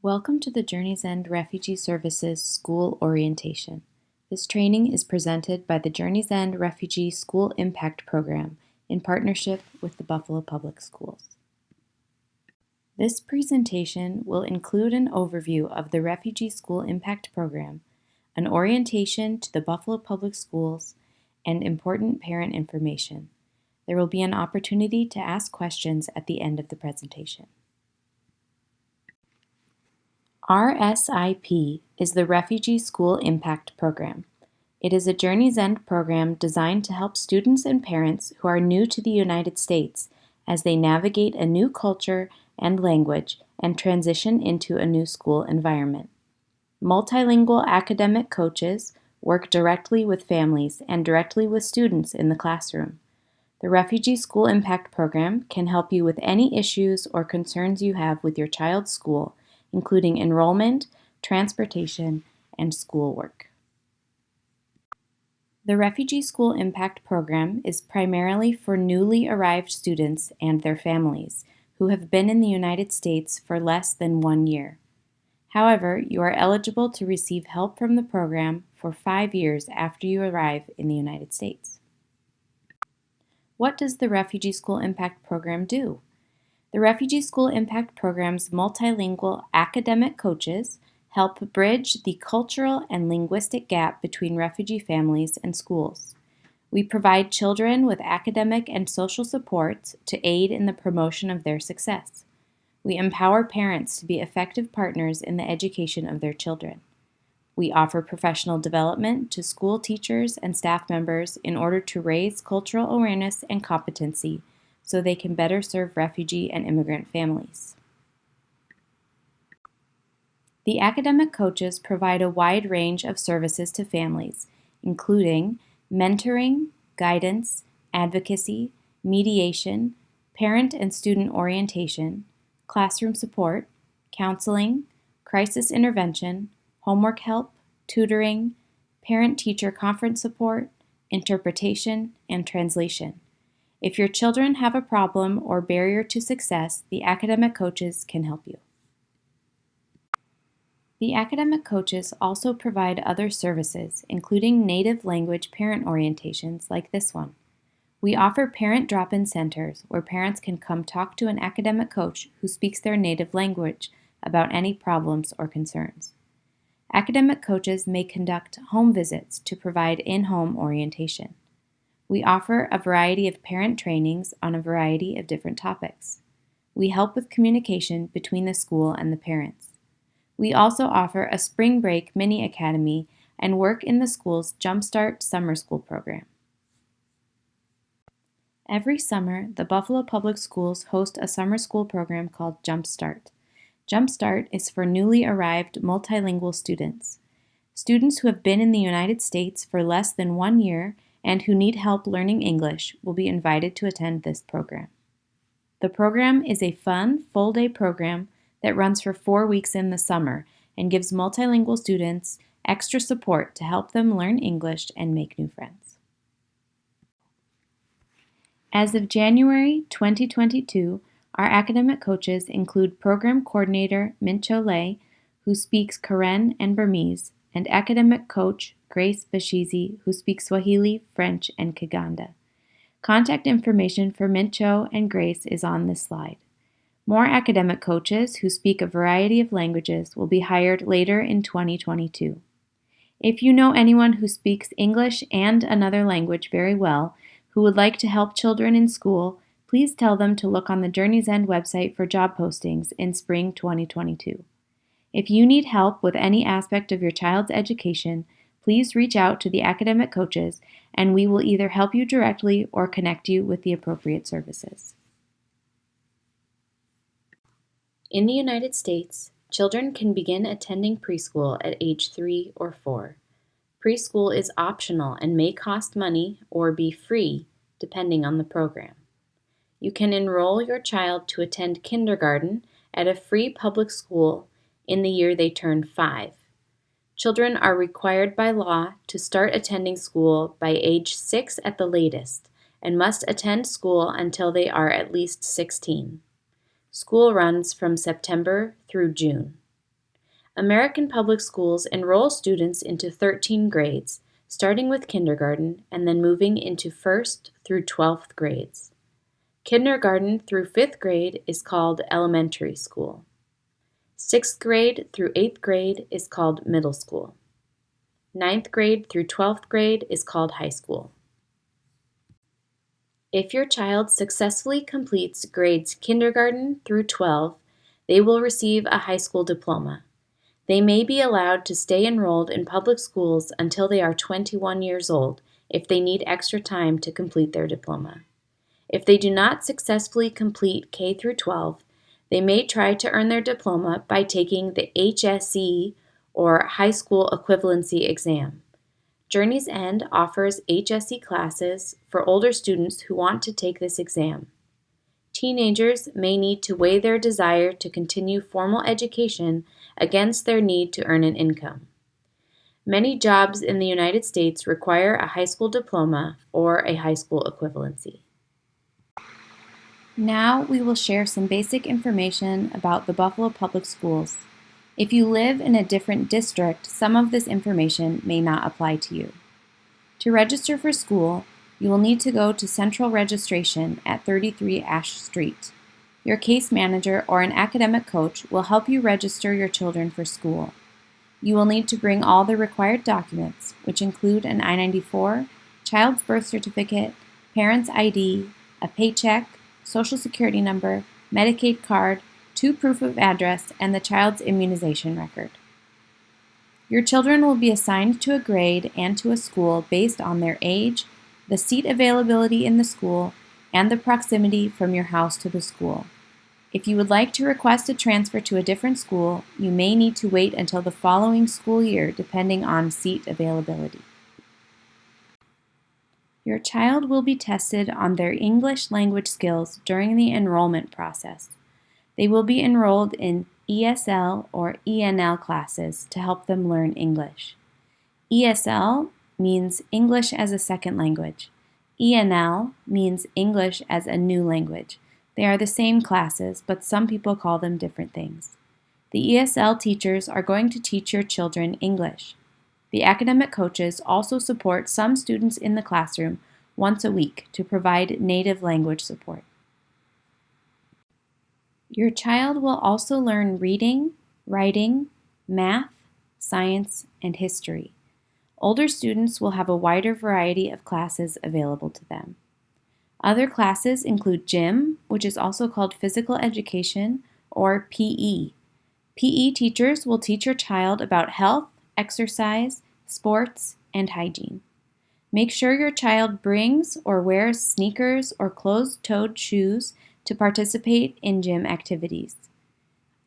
Welcome to the Journey's End Refugee Services School Orientation. This training is presented by the Journey's End Refugee School Impact Program in partnership with the Buffalo Public Schools. This presentation will include an overview of the Refugee School Impact Program, an orientation to the Buffalo Public Schools, and important parent information. There will be an opportunity to ask questions at the end of the presentation. RSIP is the Refugee School Impact Program. It is a Journey's End program designed to help students and parents who are new to the United States as they navigate a new culture and language and transition into a new school environment. Multilingual academic coaches work directly with families and directly with students in the classroom. The Refugee School Impact Program can help you with any issues or concerns you have with your child's school, including enrollment, transportation, and schoolwork. The Refugee School Impact Program is primarily for newly arrived students and their families who have been in the United States for less than 1 year. However, you are eligible to receive help from the program for 5 years after you arrive in the United States. What does the Refugee School Impact Program do? The Refugee School Impact Program's multilingual academic coaches help bridge the cultural and linguistic gap between refugee families and schools. We provide children with academic and social supports to aid in the promotion of their success. We empower parents to be effective partners in the education of their children. We offer professional development to school teachers and staff members in order to raise cultural awareness and competency so they can better serve refugee and immigrant families. The academic coaches provide a wide range of services to families, including mentoring, guidance, advocacy, mediation, parent and student orientation, classroom support, counseling, crisis intervention, homework help, tutoring, parent-teacher conference support, interpretation, and translation. If your children have a problem or barrier to success, the academic coaches can help you. The academic coaches also provide other services, including native language parent orientations like this one. We offer parent drop-in centers where parents can come talk to an academic coach who speaks their native language about any problems or concerns. Academic coaches may conduct home visits to provide in-home orientation. We offer a variety of parent trainings on a variety of different topics. We help with communication between the school and the parents. We also offer a spring break mini academy and work in the school's Jumpstart summer school program. Every summer, the Buffalo Public Schools host a summer school program called Jumpstart. Jumpstart is for newly arrived multilingual students. Students who have been in the United States for less than 1 year and who need help learning English will be invited to attend this program. The program is a fun, full-day program that runs for 4 weeks in the summer and gives multilingual students extra support to help them learn English and make new friends. As of January 2022, our academic coaches include Program Coordinator Mincho Lay, who speaks Karen and Burmese, and Academic Coach Grace Bashizi, who speaks Swahili, French, and Kiganda. Contact information for Mincho and Grace is on this slide. More academic coaches who speak a variety of languages will be hired later in 2022. If you know anyone who speaks English and another language very well, who would like to help children in school, please tell them to look on the Journey's End website for job postings in spring 2022. If you need help with any aspect of your child's education, please reach out to the academic coaches and we will either help you directly or connect you with the appropriate services. In the United States, children can begin attending preschool at age 3 or 4. Preschool is optional and may cost money or be free, depending on the program. You can enroll your child to attend kindergarten at a free public school in the year they turn 5. Children are required by law to start attending school by age 6 at the latest and must attend school until they are at least 16. School runs from September through June. American public schools enroll students into 13 grades, starting with kindergarten and then moving into 1st through 12th grades. Kindergarten through 5th grade is called elementary school. 6th grade through 8th grade is called middle school. 9th grade through 12th grade is called high school. If your child successfully completes grades kindergarten through 12, they will receive a high school diploma. They may be allowed to stay enrolled in public schools until they are 21 years old if they need extra time to complete their diploma. If they do not successfully complete K through 12, they may try to earn their diploma by taking the HSE or High School Equivalency exam. Journey's End offers HSE classes for older students who want to take this exam. Teenagers may need to weigh their desire to continue formal education against their need to earn an income. Many jobs in the United States require a high school diploma or a high school equivalency. Now we will share some basic information about the Buffalo Public Schools. If you live in a different district, some of this information may not apply to you. To register for school, you will need to go to Central Registration at 33 Ash Street. Your case manager or an academic coach will help you register your children for school. You will need to bring all the required documents, which include an I-94, child's birth certificate, parent's ID, a paycheck, Social Security number, Medicaid card, 2 proof of address, and the child's immunization record. Your children will be assigned to a grade and to a school based on their age, the seat availability in the school, and the proximity from your house to the school. If you would like to request a transfer to a different school, you may need to wait until the following school year depending on seat availability. Your child will be tested on their English language skills during the enrollment process. They will be enrolled in ESL or ENL classes to help them learn English. ESL means English as a second language. ENL means English as a new language. They are the same classes, but some people call them different things. The ESL teachers are going to teach your children English. The academic coaches also support some students in the classroom once a week to provide native language support. Your child will also learn reading, writing, math, science, and history. Older students will have a wider variety of classes available to them. Other classes include gym, which is also called physical education, or PE. PE teachers will teach your child about health, exercise, sports, and hygiene. Make sure your child brings or wears sneakers or closed-toed shoes to participate in gym activities.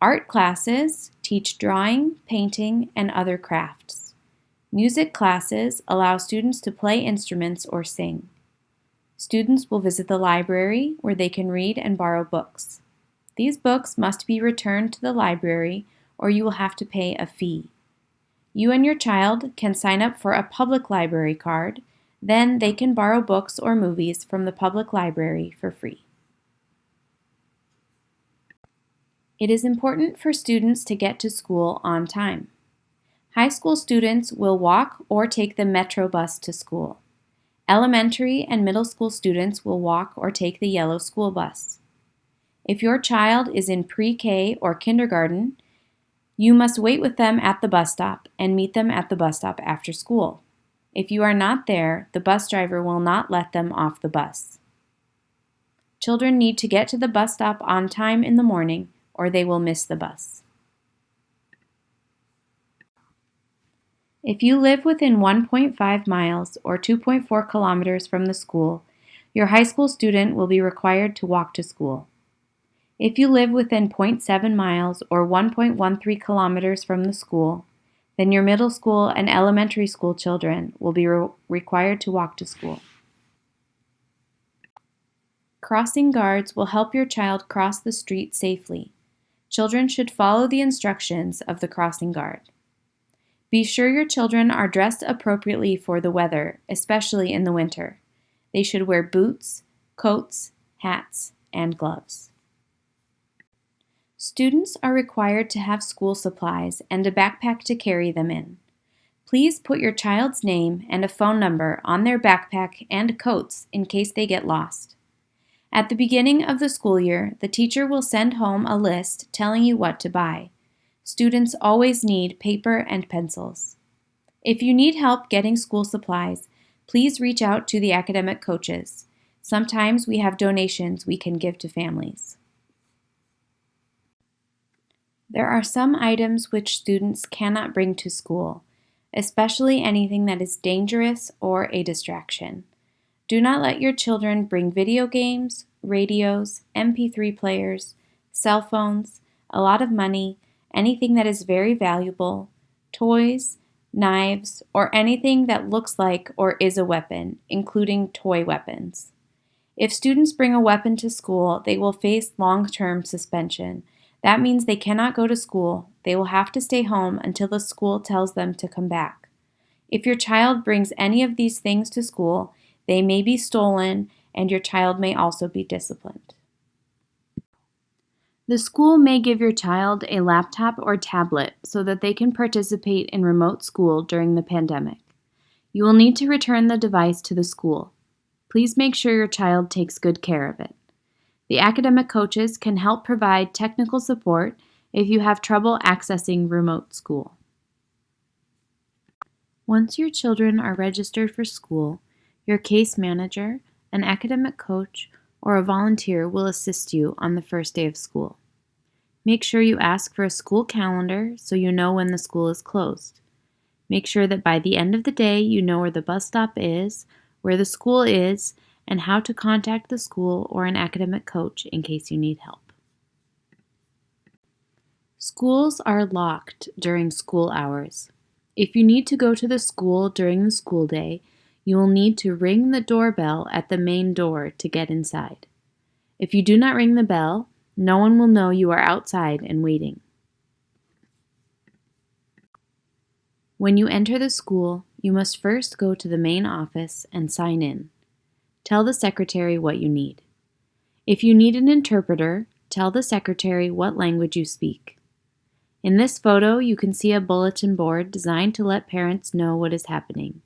Art classes teach drawing, painting, and other crafts. Music classes allow students to play instruments or sing. Students will visit the library where they can read and borrow books. These books must be returned to the library or you will have to pay a fee. You and your child can sign up for a public library card, then they can borrow books or movies from the public library for free. It is important for students to get to school on time. High school students will walk or take the Metro bus to school. Elementary and middle school students will walk or take the yellow school bus. If your child is in pre-K or kindergarten, you must wait with them at the bus stop and meet them at the bus stop after school. If you are not there, the bus driver will not let them off the bus. Children need to get to the bus stop on time in the morning or they will miss the bus. If you live within 1.5 miles or 2.4 kilometers from the school, your high school student will be required to walk to school. If you live within 0.7 miles or 1.13 kilometers from the school, then your middle school and elementary school children will be required to walk to school. Crossing guards will help your child cross the street safely. Children should follow the instructions of the crossing guard. Be sure your children are dressed appropriately for the weather, especially in the winter. They should wear boots, coats, hats, and gloves. Students are required to have school supplies and a backpack to carry them in. Please put your child's name and a phone number on their backpack and coats in case they get lost. At the beginning of the school year, the teacher will send home a list telling you what to buy. Students always need paper and pencils. If you need help getting school supplies, please reach out to the academic coaches. Sometimes we have donations we can give to families. There are some items which students cannot bring to school, especially anything that is dangerous or a distraction. Do not let your children bring video games, radios, MP3 players, cell phones, a lot of money, anything that is very valuable, toys, knives, or anything that looks like or is a weapon, including toy weapons. If students bring a weapon to school, they will face long-term suspension. That means they cannot go to school. They will have to stay home until the school tells them to come back. If your child brings any of these things to school, they may be stolen and your child may also be disciplined. The school may give your child a laptop or tablet so that they can participate in remote school during the pandemic. You will need to return the device to the school. Please make sure your child takes good care of it. The academic coaches can help provide technical support if you have trouble accessing remote school. Once your children are registered for school, your case manager, an academic coach, or a volunteer will assist you on the first day of school. Make sure you ask for a school calendar so you know when the school is closed. Make sure that by the end of the day you know where the bus stop is, where the school is, and how to contact the school or an academic coach in case you need help. Schools are locked during school hours. If you need to go to the school during the school day, you will need to ring the doorbell at the main door to get inside. If you do not ring the bell, no one will know you are outside and waiting. When you enter the school, you must first go to the main office and sign in. Tell the secretary what you need. If you need an interpreter, tell the secretary what language you speak. In this photo, you can see a bulletin board designed to let parents know what is happening.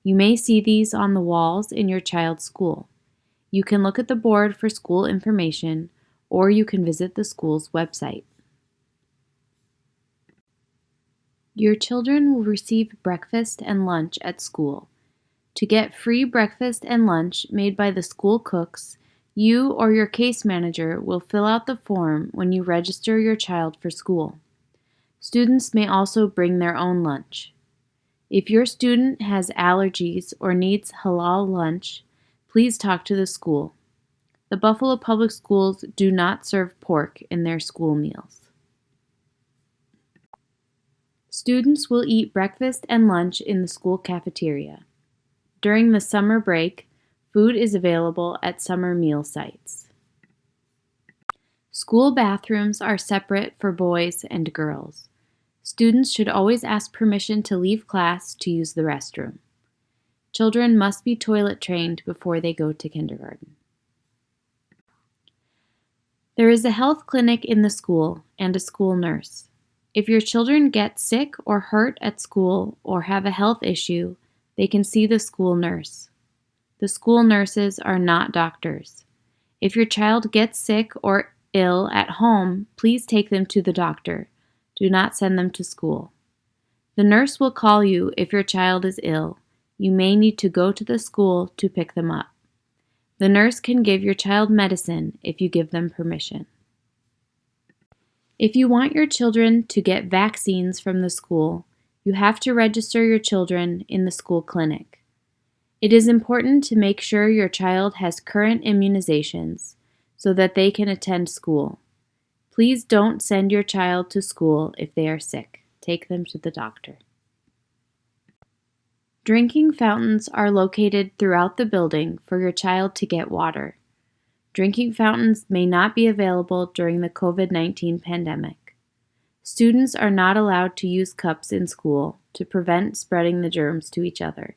You may see these on the walls in your child's school. You can look at the board for school information, or you can visit the school's website. Your children will receive breakfast and lunch at school. To get free breakfast and lunch made by the school cooks, you or your case manager will fill out the form when you register your child for school. Students may also bring their own lunch. If your student has allergies or needs halal lunch, please talk to the school. The Buffalo Public Schools do not serve pork in their school meals. Students will eat breakfast and lunch in the school cafeteria. During the summer break, food is available at summer meal sites. School bathrooms are separate for boys and girls. Students should always ask permission to leave class to use the restroom. Children must be toilet trained before they go to kindergarten. There is a health clinic in the school and a school nurse. If your children get sick or hurt at school or have a health issue, they can see the school nurse. The school nurses are not doctors. If your child gets sick or ill at home, please take them to the doctor. Do not send them to school. The nurse will call you if your child is ill. You may need to go to the school to pick them up. The nurse can give your child medicine if you give them permission. If you want your children to get vaccines from the school, you have to register your children in the school clinic. It is important to make sure your child has current immunizations so that they can attend school. Please don't send your child to school if they are sick. Take them to the doctor. Drinking fountains are located throughout the building for your child to get water. Drinking fountains may not be available during the COVID-19 pandemic. Students are not allowed to use cups in school to prevent spreading the germs to each other.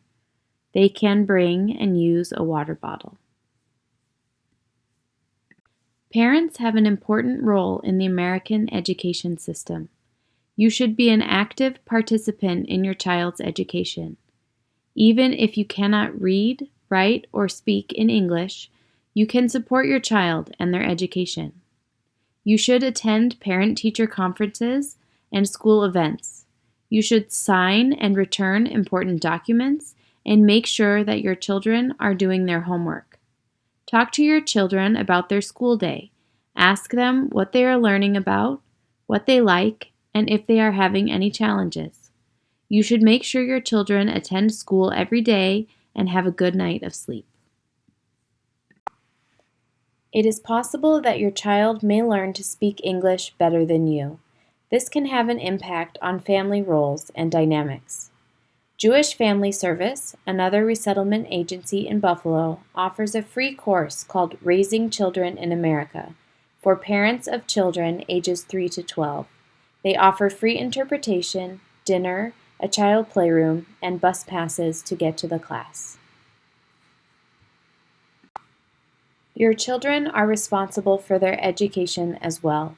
They can bring and use a water bottle. Parents have an important role in the American education system. You should be an active participant in your child's education. Even if you cannot read, write, or speak in English, you can support your child and their education. You should attend parent-teacher conferences and school events. You should sign and return important documents and make sure that your children are doing their homework. Talk to your children about their school day. Ask them what they are learning about, what they like, and if they are having any challenges. You should make sure your children attend school every day and have a good night of sleep. It is possible that your child may learn to speak English better than you. This can have an impact on family roles and dynamics. Jewish Family Service, another resettlement agency in Buffalo, offers a free course called Raising Children in America for parents of children ages 3 to 12. They offer free interpretation, dinner, a child playroom, and bus passes to get to the class. Your children are responsible for their education as well.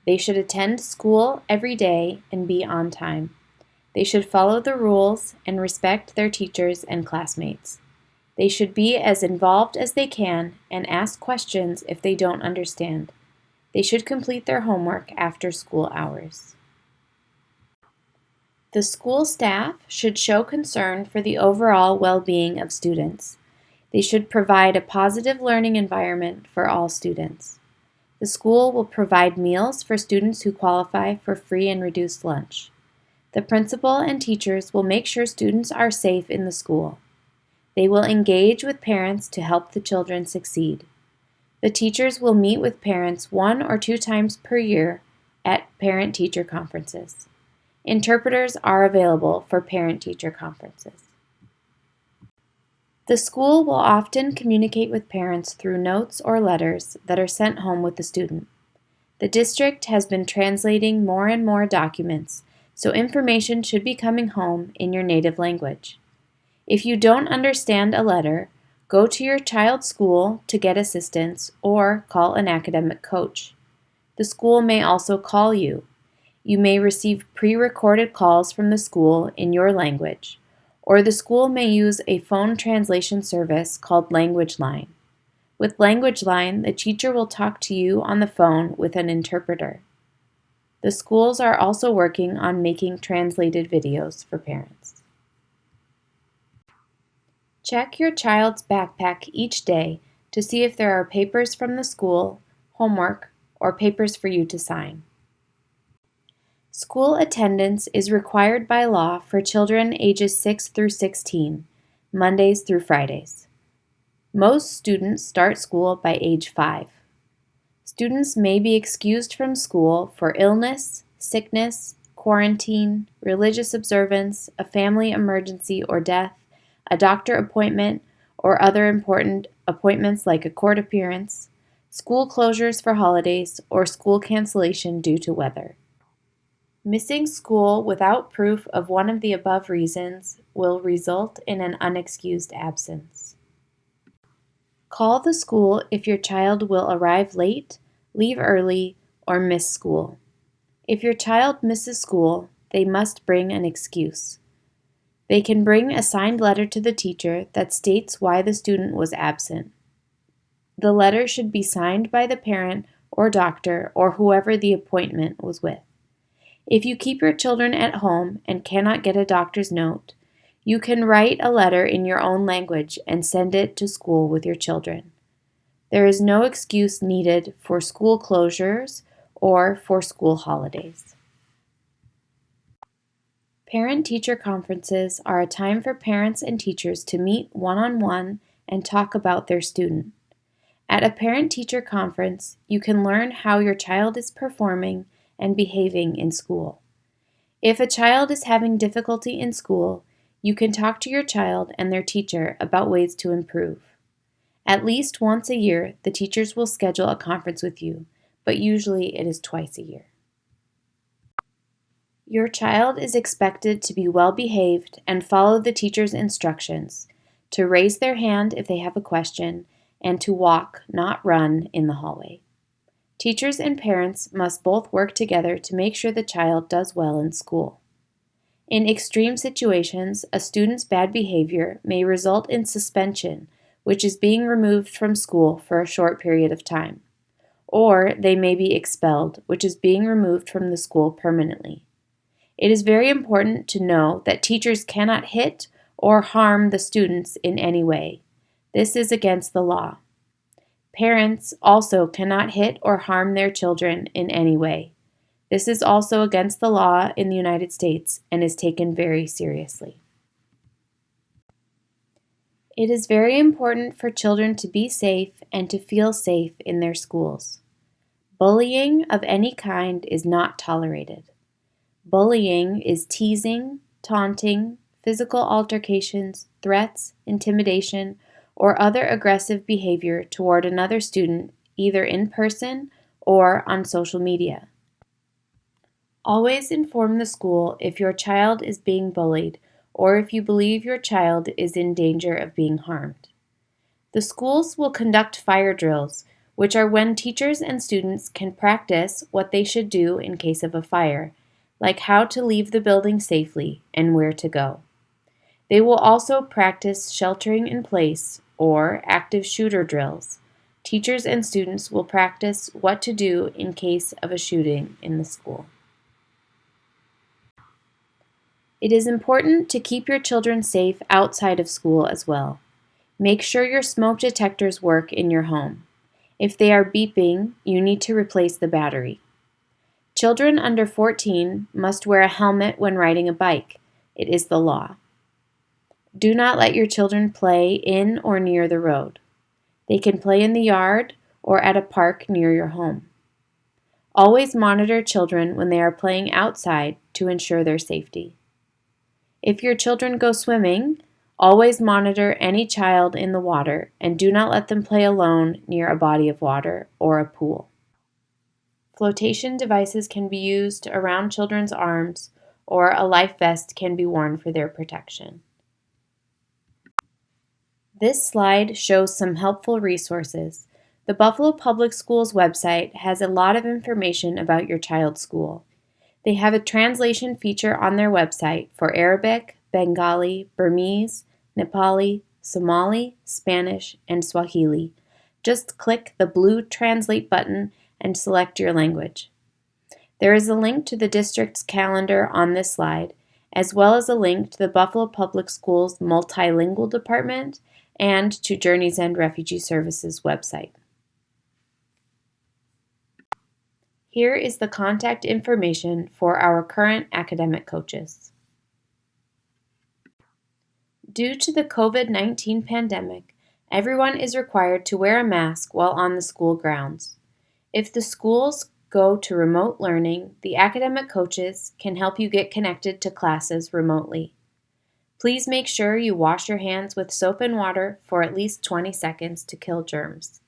They should attend school every day and be on time. They should follow the rules and respect their teachers and classmates. They should be as involved as they can and ask questions if they don't understand. They should complete their homework after school hours. The school staff should show concern for the overall well-being of students. They should provide a positive learning environment for all students. The school will provide meals for students who qualify for free and reduced lunch. The principal and teachers will make sure students are safe in the school. They will engage with parents to help the children succeed. The teachers will meet with parents 1 or 2 times per year at parent-teacher conferences. Interpreters are available for parent-teacher conferences. The school will often communicate with parents through notes or letters that are sent home with the student. The district has been translating more and more documents, so information should be coming home in your native language. If you don't understand a letter, go to your child's school to get assistance or call an academic coach. The school may also call you. You may receive pre-recorded calls from the school in your language, or the school may use a phone translation service called Language Line. With Language Line, the teacher will talk to you on the phone with an interpreter. The schools are also working on making translated videos for parents. Check your child's backpack each day to see if there are papers from the school, homework, or papers for you to sign. School attendance is required by law for children ages 6 through 16, Mondays through Fridays. Most students start school by age 5. Students may be excused from school for illness, sickness, quarantine, religious observance, a family emergency or death, a doctor appointment, or other important appointments like a court appearance, school closures for holidays, or school cancellation due to weather. Missing school without proof of one of the above reasons will result in an unexcused absence. Call the school if your child will arrive late, leave early, or miss school. If your child misses school, they must bring an excuse. They can bring a signed letter to the teacher that states why the student was absent. The letter should be signed by the parent or doctor or whoever the appointment was with. If you keep your children at home and cannot get a doctor's note, you can write a letter in your own language and send it to school with your children. There is no excuse needed for school closures or for school holidays. Parent-teacher conferences are a time for parents and teachers to meet one-on-one and talk about their student. At a parent-teacher conference, you can learn how your child is performing and behaving in school. If a child is having difficulty in school, you can talk to your child and their teacher about ways to improve. At least once a year, the teachers will schedule a conference with you, but usually it is twice a year. Your child is expected to be well behaved and follow the teacher's instructions, to raise their hand if they have a question, and to walk, not run, in the hallway. Teachers and parents must both work together to make sure the child does well in school. In extreme situations, a student's bad behavior may result in suspension, which is being removed from school for a short period of time. Or they may be expelled, which is being removed from the school permanently. It is very important to know that teachers cannot hit or harm the students in any way. This is against the law. Parents also cannot hit or harm their children in any way. This is also against the law in the United States and is taken very seriously. It is very important for children to be safe and to feel safe in their schools. Bullying of any kind is not tolerated. Bullying is teasing, taunting, physical altercations, threats, intimidation, or other aggressive behavior toward another student, either in person or on social media. Always inform the school if your child is being bullied or if you believe your child is in danger of being harmed. The schools will conduct fire drills, which are when teachers and students can practice what they should do in case of a fire, like how to leave the building safely and where to go. They will also practice sheltering in place or active shooter drills. Teachers and students will practice what to do in case of a shooting in the school. It is important to keep your children safe outside of school as well. Make sure your smoke detectors work in your home. If they are beeping, you need to replace the battery. Children under 14 must wear a helmet when riding a bike. It is the law. Do not let your children play in or near the road. They can play in the yard or at a park near your home. Always monitor children when they are playing outside to ensure their safety. If your children go swimming, always monitor any child in the water and do not let them play alone near a body of water or a pool. Flotation devices can be used around children's arms, or a life vest can be worn for their protection. This slide shows some helpful resources. The Buffalo Public Schools website has a lot of information about your child's school. They have a translation feature on their website for Arabic, Bengali, Burmese, Nepali, Somali, Spanish, and Swahili. Just click the blue Translate button and select your language. There is a link to the district's calendar on this slide, as well as a link to the Buffalo Public Schools Multilingual Department and to Journey's End Refugee Services website. Here is the contact information for our current academic coaches. Due to the COVID-19 pandemic, everyone is required to wear a mask while on the school grounds. If the schools go to remote learning, the academic coaches can help you get connected to classes remotely. Please make sure you wash your hands with soap and water for at least 20 seconds to kill germs.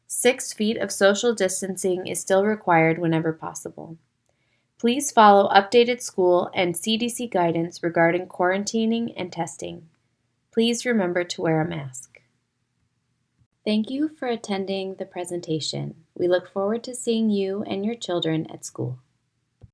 6 feet of social distancing is still required whenever possible. Please follow updated school and CDC guidance regarding quarantining and testing. Please remember to wear a mask. Thank you for attending the presentation. We look forward to seeing you and your children at school.